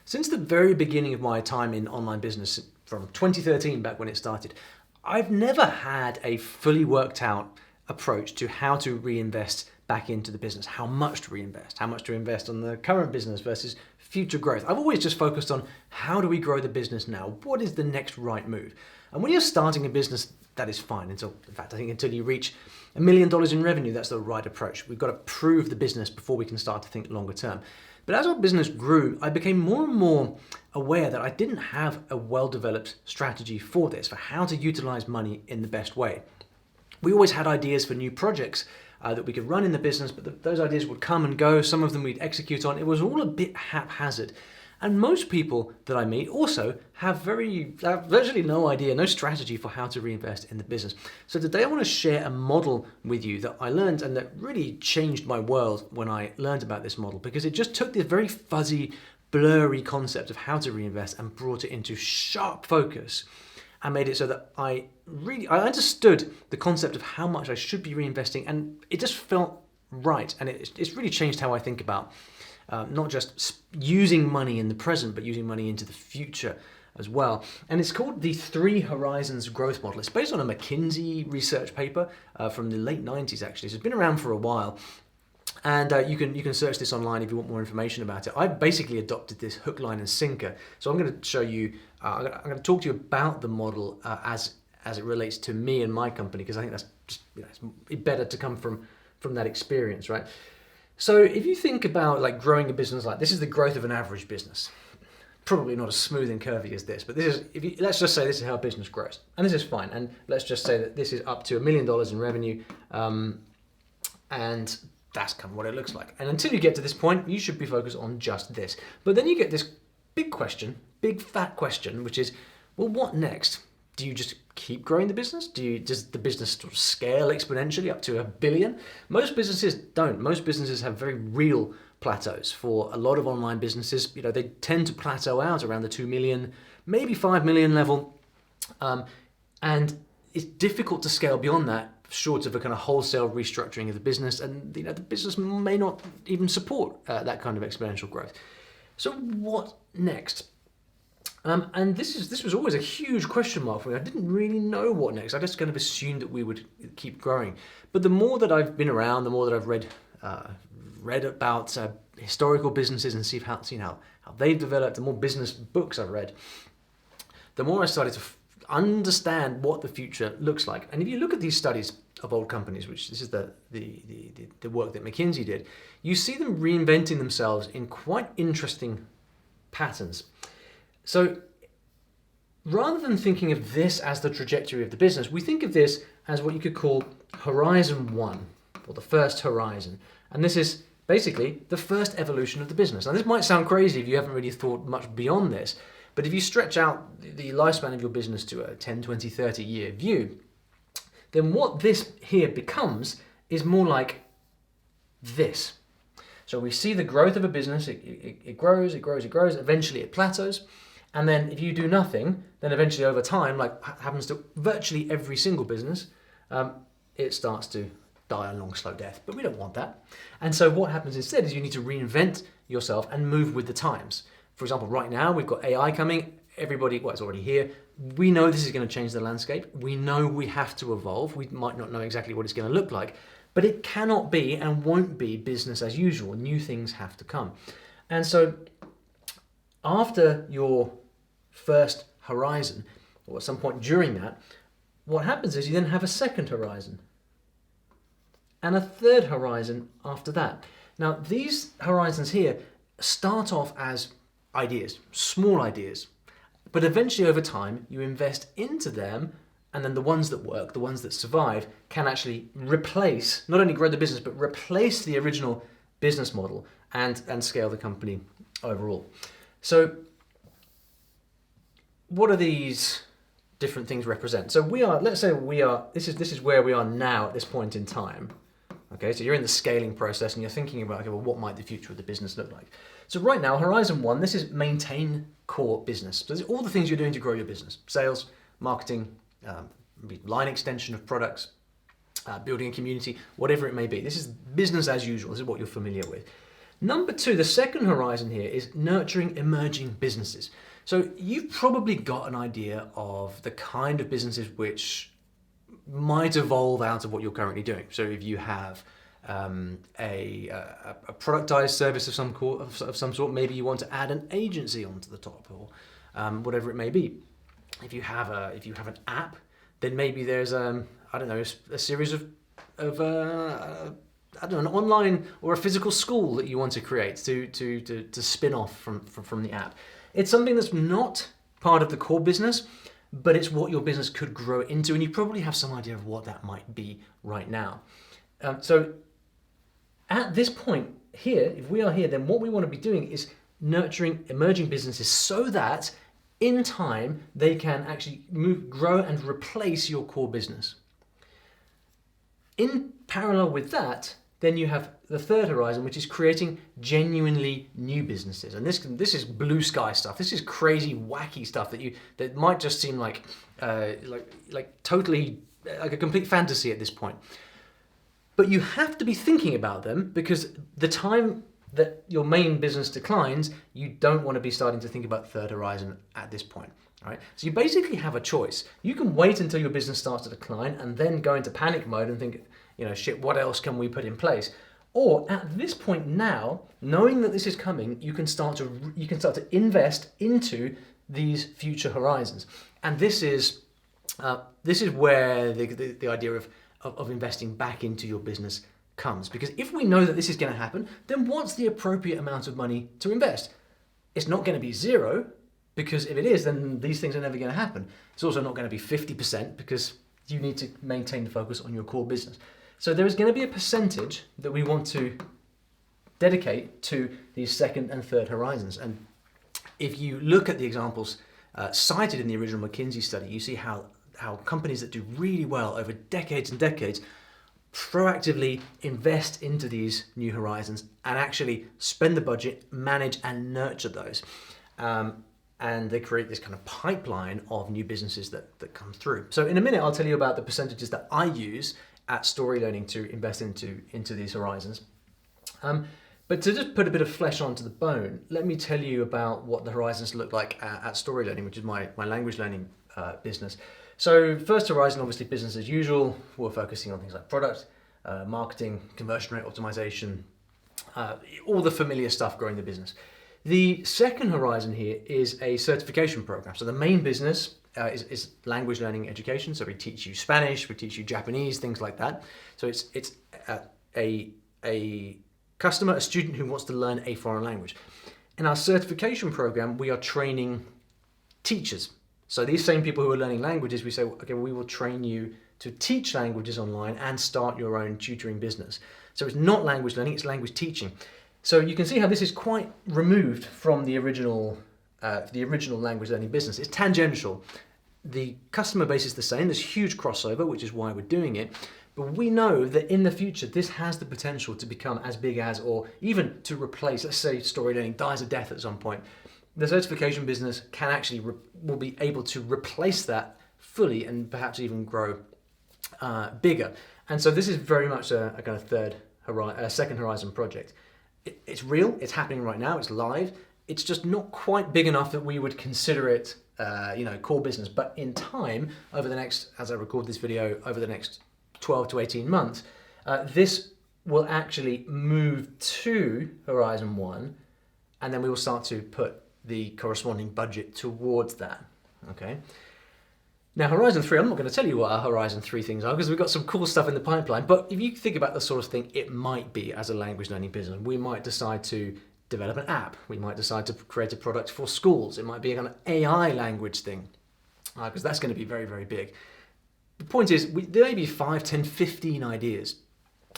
Since the very beginning of my time in online business, from 2013 back when it started, I've never had a fully worked out approach to how to reinvest back into the business, how much to reinvest, how much to invest on the current business versus future growth. I've always just focused on how do we grow the business now? What is the next right move? And when you're starting a business, that is fine. In fact, I think until you reach $1 million in revenue, that's the right approach. We've got to prove the business before we can start to think longer term. But as our business grew, I became more and more aware that I didn't have a well-developed strategy for this, for how to utilize money in the best way. We always had ideas for new projects that we could run in the business, but those ideas would come and go. Some of them we'd execute on. It was all a bit haphazard. And most people that I meet also have virtually no idea, no strategy for how to reinvest in the business. So today I want to share a model with you that I learned and that really changed my world when I learned about this model, because it just took this very fuzzy, blurry concept of how to reinvest and brought it into sharp focus and made it so that I understood the concept of how much I should be reinvesting, and it just felt right. And it's really changed how I think about not just using money in the present, but using money into the future as well. And it's called the 3 Horizons Growth Model. It's based on a McKinsey research paper from the late 90s, actually. So it's been around for a while. And you can search this online if you want more information about it. I basically adopted this hook, line, and sinker. So I'm going to show you, I'm going to talk to you about the model as it relates to me and my company, because I think that's just, it's better to come from that experience, right? So if you think about like growing a business, like this is the growth of an average business. Probably not as smooth and curvy as this, but this is, let's just say this is how a business grows. And this is fine. And let's just say that this is up to $1 million in revenue. And that's kind of what it looks like. And until you get to this point, you should be focused on just this. But then you get this big question, big fat question, which is, well, what next? Do you just keep growing the business? Does the business sort of scale exponentially up to $1 billion? Most businesses don't. Most businesses have very real plateaus. For a lot of online businesses, they tend to plateau out around the 2 million, maybe 5 million level. And it's difficult to scale beyond that, short of a kind of wholesale restructuring of the business. And the business may not even support that kind of exponential growth. So what next? And this was always a huge question mark for me. I didn't really know what next. I just kind of assumed that we would keep growing. But the more that I've been around, the more that I've read about historical businesses and seen how they've developed, the more business books I've read, the more I started to understand what the future looks like. And if you look at these studies of old companies, which this is the work that McKinsey did, you see them reinventing themselves in quite interesting patterns. So rather than thinking of this as the trajectory of the business, we think of this as what you could call Horizon 1, or the first horizon. And this is basically the first evolution of the business. Now, this might sound crazy if you haven't really thought much beyond this, but if you stretch out the lifespan of your business to a 10, 20, 30-year view, then what this here becomes is more like this. So we see the growth of a business, it grows, eventually it plateaus. And then if you do nothing, then eventually over time, like happens to virtually every single business, it starts to die a long, slow death. But we don't want that. And so what happens instead is you need to reinvent yourself and move with the times. For example, right now we've got AI coming. Everybody, it's already here. We know this is going to change the landscape. We know we have to evolve. We might not know exactly what it's going to look like, but it cannot be and won't be business as usual. New things have to come. And so after your first horizon, or at some point during that, what happens is you then have a second horizon and a third horizon after that. Now, these horizons here start off as ideas, small ideas, but eventually over time you invest into them, and then the ones that work, the ones that survive, can actually replace, not only grow the business, but replace the original business model and scale the company overall. So what do these different things represent? So let's say this is where we are now at this point in time. Okay, so you're in the scaling process and you're thinking about, okay, well, what might the future of the business look like? So right now, Horizon 1, this is maintain core business. So this is all the things you're doing to grow your business: sales, marketing, line extension of products, building a community, whatever it may be. This is business as usual. This is what you're familiar with. Number two, the second horizon here is nurturing emerging businesses. So you've probably got an idea of the kind of businesses which might evolve out of what you're currently doing. So if you have a productized service of some sort, maybe you want to add an agency onto the top, or whatever it may be. If you have an app, then maybe there's I don't know, a series of I don't know, an online or a physical school that you want to create to spin off from the app. It's something that's not part of the core business, but it's what your business could grow into, and you probably have some idea of what that might be right now. So at this point here, if we are here, then what we want to be doing is nurturing emerging businesses so that in time they can actually grow and replace your core business. In parallel with that, then you have the third horizon, which is creating genuinely new businesses. And this is blue sky stuff. This is crazy, wacky stuff that might just seem like totally like a complete fantasy at this point. But you have to be thinking about them, because the time that your main business declines, you don't want to be starting to think about the third horizon at this point. All right? So you basically have a choice. You can wait until your business starts to decline and then go into panic mode and think, shit, what else can we put in place? Or at this point now, knowing that this is coming, you can start to invest into these future horizons. And this is where the idea of investing back into your business comes. Because if we know that this is going to happen, then what's the appropriate amount of money to invest? It's not going to be zero, because if it is, then these things are never going to happen. It's also not going to be 50%, because you need to maintain the focus on your core business. So there is going to be a percentage that we want to dedicate to these second and third horizons. And if you look at the examples cited in the original McKinsey study, you see how companies that do really well over decades and decades proactively invest into these new horizons and actually spend the budget, manage and nurture those. And they create this kind of pipeline of new businesses that come through. So in a minute, I'll tell you about the percentages that I use at Story Learning to invest into these horizons. But to just put a bit of flesh onto the bone, let me tell you about what the horizons look like at Story Learning, which is my language learning business. So first horizon, obviously business as usual. We're focusing on things like product, marketing, conversion rate optimization, all the familiar stuff growing the business. The second horizon here is a certification program. So the main business is language learning education. So we teach you Spanish, we teach you Japanese, things like that. So it's a customer, a student who wants to learn a foreign language. In our certification program, we are training teachers. So these same people who are learning languages, we say, okay, we will train you to teach languages online and start your own tutoring business. So it's not language learning, it's language teaching. So you can see how this is quite removed from the original language learning business. It's tangential. The customer base is the same. There's huge crossover, which is why we're doing it. But we know that in the future, this has the potential to become as big as, or even to replace, let's say Story Learning dies a death at some point. The certification business can actually will be able to replace that fully and perhaps even grow bigger. And so this is very much a kind of second horizon project. It's real, it's happening right now, it's live. It's just not quite big enough that we would consider it, core business. But in time, over the next, as I record this video, over the next 12 to 18 months, this will actually move to Horizon 1, and then we will start to put the corresponding budget towards that, okay? Now, Horizon 3, I'm not going to tell you what our Horizon 3 things are because we've got some cool stuff in the pipeline, but if you think about the sort of thing it might be as a language learning business, we might decide to develop an app. We might decide to create a product for schools. It might be a kind of AI language thing because that's going to be very, very big. The point is, there may be 5, 10, 15 ideas.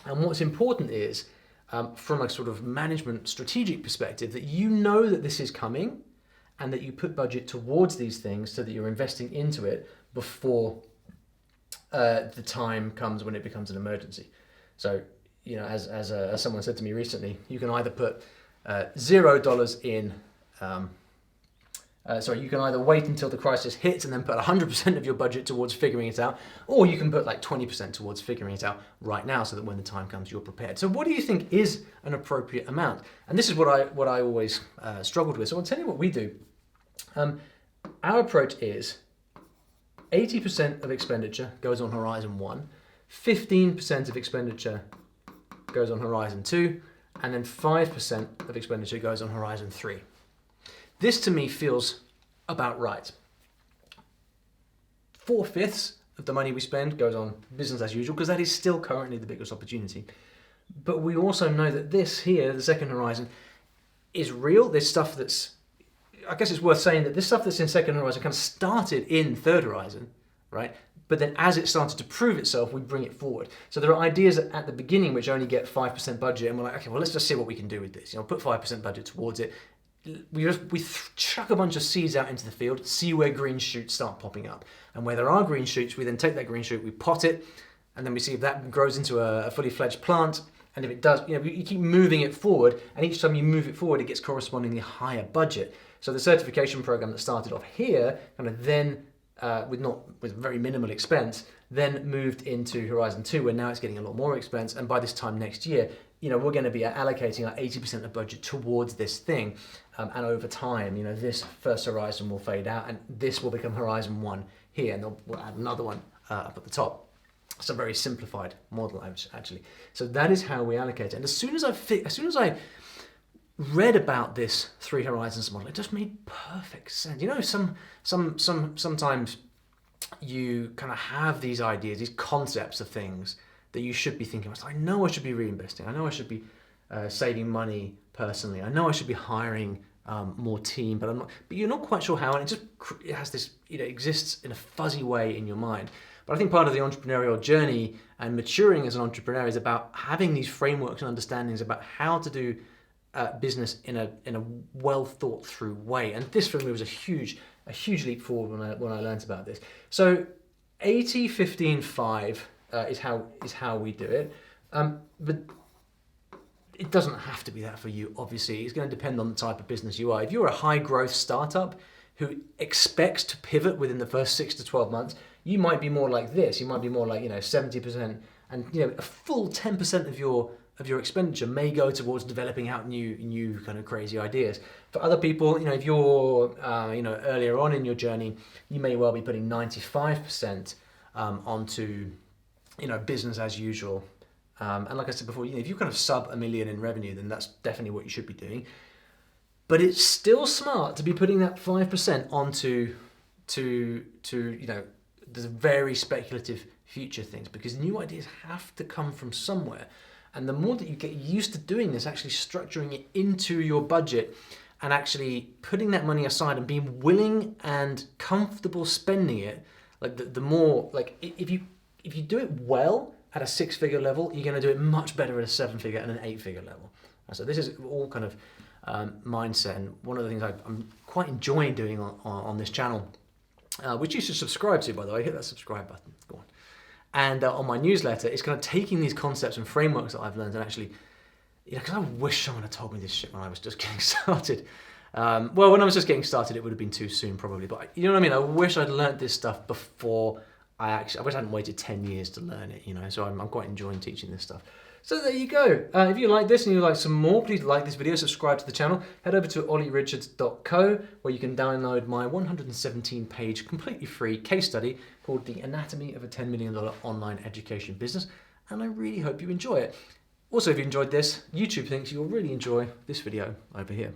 And what's important is, from a sort of management strategic perspective, that you know that this is coming and that you put budget towards these things so that you're investing into it before the time comes when it becomes an emergency. So, as someone said to me recently, you can either put $0 in You can either wait until the crisis hits and then put 100% of your budget towards figuring it out, or you can put like 20% towards figuring it out right now so that when the time comes, you're prepared. So what do you think is an appropriate amount? And this is what I always struggled with. So I'll tell you what we do. Our approach is 80% of expenditure goes on Horizon 1, 15% of expenditure goes on Horizon 2, and then 5% of expenditure goes on Horizon 3. This to me feels about right. 4/5 of the money we spend goes on business as usual, because that is still currently the biggest opportunity. But we also know that this here, the second horizon, is real. There's stuff that's, I guess it's worth saying that this stuff that's in second horizon kind of started in third horizon, right? But then as it started to prove itself, we bring it forward. So there are ideas at the beginning which only get 5% budget, and we're like, okay, well, let's just see what we can do with this. Put 5% budget towards it. We chuck a bunch of seeds out into the field, see where green shoots start popping up. And where there are green shoots, we then take that green shoot, we pot it, and then we see if that grows into a fully fledged plant. And if it does, you keep moving it forward, and each time you move it forward, it gets correspondingly higher budget. So the certification program that started off here, kind of then, with very minimal expense, then moved into Horizon 2, where now it's getting a lot more expense. And by this time next year, we're going to be allocating like 80% of budget towards this thing. And over time, this first horizon will fade out, and this will become Horizon 1 here, and we'll add another one up at the top. It's a very simplified model, actually. So that is how we allocate it. And as soon as I read about this 3 horizons model, it just made perfect sense. Sometimes you kind of have these ideas, these concepts of things that you should be thinking about. I know I should be reinvesting. I know I should be saving money personally. I know I should be hiring more team, but I'm not. But you're not quite sure how, and it has this. It exists in a fuzzy way in your mind. But I think part of the entrepreneurial journey and maturing as an entrepreneur is about having these frameworks and understandings about how to do business in a well thought through way. And this for me was a huge leap forward when I learned about this. So 80, 15, 5 is how we do it. But it doesn't have to be that for you, obviously. It's going to depend on the type of business you are. If you're a high growth startup who expects to pivot within the first 6 to 12 months, you might be more like this. You might be more like 70%, and a full 10% of your expenditure may go towards developing out new kind of crazy ideas. For other people, if you're earlier on in your journey, you may well be putting 95% onto business as usual. And like I said before, if you're kind of sub $1 million in revenue, then that's definitely what you should be doing. But it's still smart to be putting that 5% onto the very speculative future things, because new ideas have to come from somewhere. And the more that you get used to doing this, actually structuring it into your budget and actually putting that money aside and being willing and comfortable spending it, like the more, like if you do it well at a 6-figure level, you're going to do it much better at a 7-figure and an 8-figure level. And so this is all kind of mindset, and one of the things I'm quite enjoying doing on this channel, which you should subscribe to, by the way. Hit that subscribe button. Go on. And on my newsletter, it's kind of taking these concepts and frameworks that I've learned and actually, because I wish someone had told me this shit when I was just getting started. Well, when I was just getting started, it would have been too soon probably, but you know what I mean? I wish I'd learned this stuff before I wish I hadn't waited 10 years to learn it, so I'm quite enjoying teaching this stuff. So there you go. If you like this and you'd like some more, please like this video, subscribe to the channel, head over to ollyrichards.co, where you can download my 117-page, completely free case study called The Anatomy of a $10 Million Online Education Business, and I really hope you enjoy it. Also, if you enjoyed this, YouTube thinks you'll really enjoy this video over here.